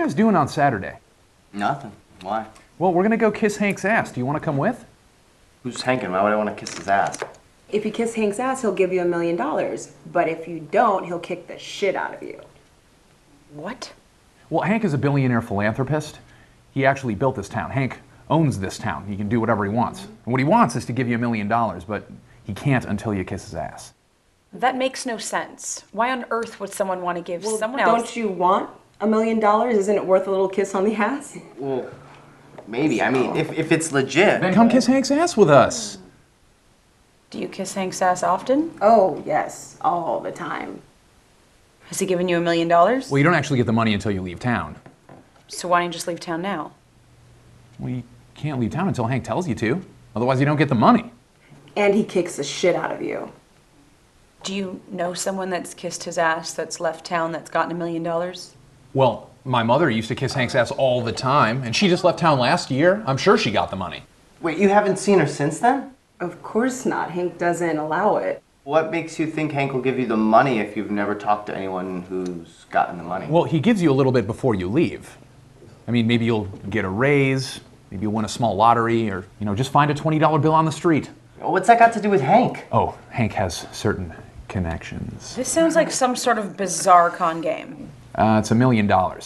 you guys doing on Saturday? Nothing. Why? Well, we're gonna go kiss Hank's ass. Do you want to come with? Who's Hank and why would I want to kiss his ass? If you kiss Hank's ass, he'll give you $1 million. But if you don't, he'll kick the shit out of you. What? Well, Hank is a billionaire philanthropist. He actually built this town. Hank owns this town. He can do whatever he wants. And what he wants is to give you $1 million, but he can't until you kiss his ass. That makes no sense. Why on earth would someone want to give someone else? Don't you want $1 million? Isn't it worth a little kiss on the ass? Well, maybe. I mean, if it's legit. Then come kiss Hank's ass with us. Do you kiss Hank's ass often? Oh, yes. All the time. Has he given you $1 million? Well, you don't actually get the money until you leave town. So why don't you just leave town now? Well, you can't leave town until Hank tells you to. Otherwise, you don't get the money. And he kicks the shit out of you. Do you know someone that's kissed his ass that's left town that's gotten $1 million? Well, my mother used to kiss Hank's ass all the time, and she just left town last year. I'm sure she got the money. Wait, you haven't seen her since then? Of course not. Hank doesn't allow it. What makes you think Hank will give you the money if you've never talked to anyone who's gotten the money? Well, he gives you a little bit before you leave. I mean, maybe you'll get a raise, maybe you'll win a small lottery, or, just find a $20 bill on the street. What's that got to do with Hank? Oh, Hank has certain connections. This sounds like some sort of bizarre con game. It's $1 million. Can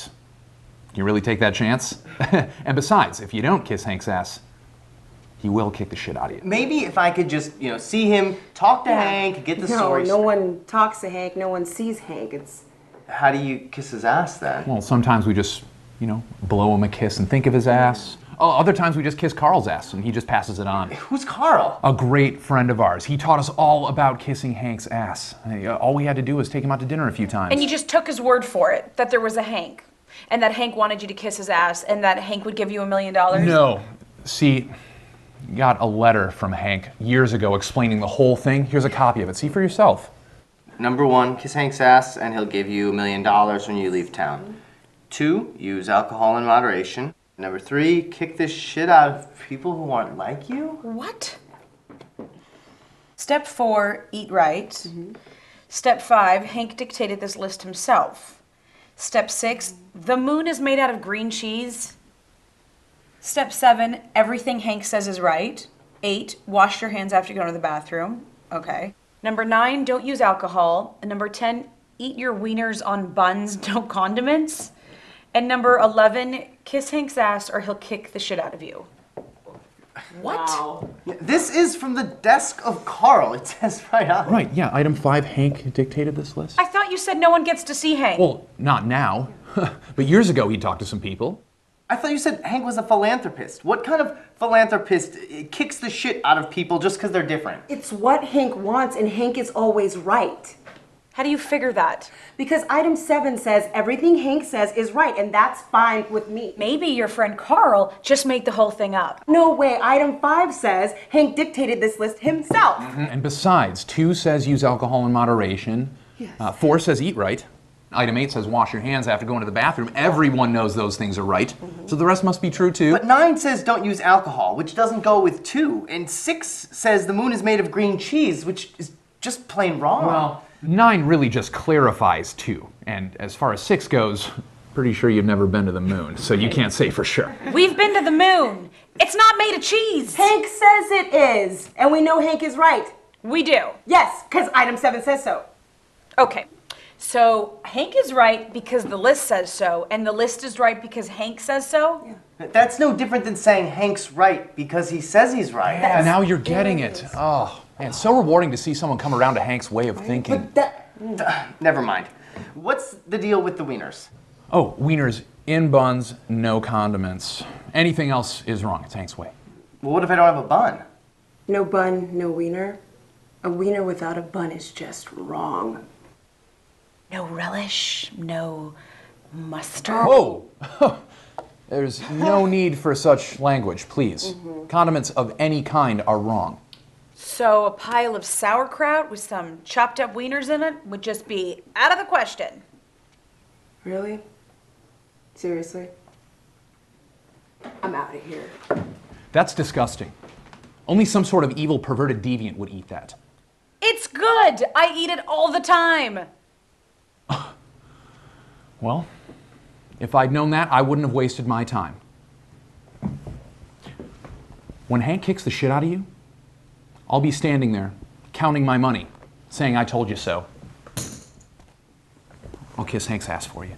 you really take that chance? And besides, if you don't kiss Hank's ass, he will kick the shit out of you. Maybe if I could just, see him, talk to Hank, get the story. No one talks to Hank. No one sees Hank. It's... How do you kiss his ass then? Well, sometimes we just, blow him a kiss and think of his ass. Oh, other times we just kiss Carl's ass and he just passes it on. Who's Carl? A great friend of ours. He taught us all about kissing Hank's ass. All we had to do was take him out to dinner a few times. And you just took his word for it, that there was a Hank, and that Hank wanted you to kiss his ass, and that Hank would give you $1 million? No. See, got a letter from Hank years ago explaining the whole thing. Here's a copy of it. See for yourself. Number 1, kiss Hank's ass and he'll give you $1 million when you leave town. 2, use alcohol in moderation. Number 3, kick the shit out of people who aren't like you? What? Step 4, eat right. Step 5, Hank dictated this list himself. Step 6, the moon is made out of green cheese. Step 7, everything Hank says is right. 8, wash your hands after you go to the bathroom. Okay. Number 9, don't use alcohol. And number 10, eat your wieners on buns, no condiments. And number 11, kiss Hank's ass or he'll kick the shit out of you. What? Wow. This is from the desk of Carl. It says right on it. Right, yeah, item 5, Hank dictated this list. I thought you said no one gets to see Hank. Well, not now. But years ago he talked to some people. I thought you said Hank was a philanthropist. What kind of philanthropist kicks the shit out of people just because they're different? It's what Hank wants, and Hank is always right. How do you figure that? Because item 7 says everything Hank says is right, and that's fine with me. Maybe your friend Carl just made the whole thing up. No way. Item 5 says Hank dictated this list himself. And besides, 2 says use alcohol in moderation. Yes. 4 says eat right. Item 8 says wash your hands after going to the bathroom. Everyone knows those things are right. So the rest must be true too. But 9 says don't use alcohol, which doesn't go with 2. And 6 says the moon is made of green cheese, which is just plain wrong. Well, 9 really just clarifies 2. And as far as 6 goes, pretty sure you've never been to the moon, so you can't say for sure. We've been to the moon. It's not made of cheese. Hank says it is, and we know Hank is right. We do. Yes, because item 7 says so. Okay. So Hank is right because the list says so, and the list is right because Hank says so? Yeah. That's no different than saying Hank's right because he says he's right. Yeah, now you're getting it. Oh, man, it's so rewarding to see someone come around to Hank's way of thinking. Never mind. What's the deal with the wieners? Oh, wieners in buns, no condiments. Anything else is wrong. It's Hank's way. Well, what if I don't have a bun? No bun, no wiener. A wiener without a bun is just wrong. No relish, no mustard. Whoa! There's no need for such language, please. Condiments of any kind are wrong. So a pile of sauerkraut with some chopped up wieners in it would just be out of the question. Really? Seriously? I'm out of here. That's disgusting. Only some sort of evil, perverted deviant would eat that. It's good. I eat it all the time. Well, If I'd known that, I wouldn't have wasted my time. When Hank kicks the shit out of you, I'll be standing there, counting my money, saying I told you so. I'll kiss Hank's ass for you.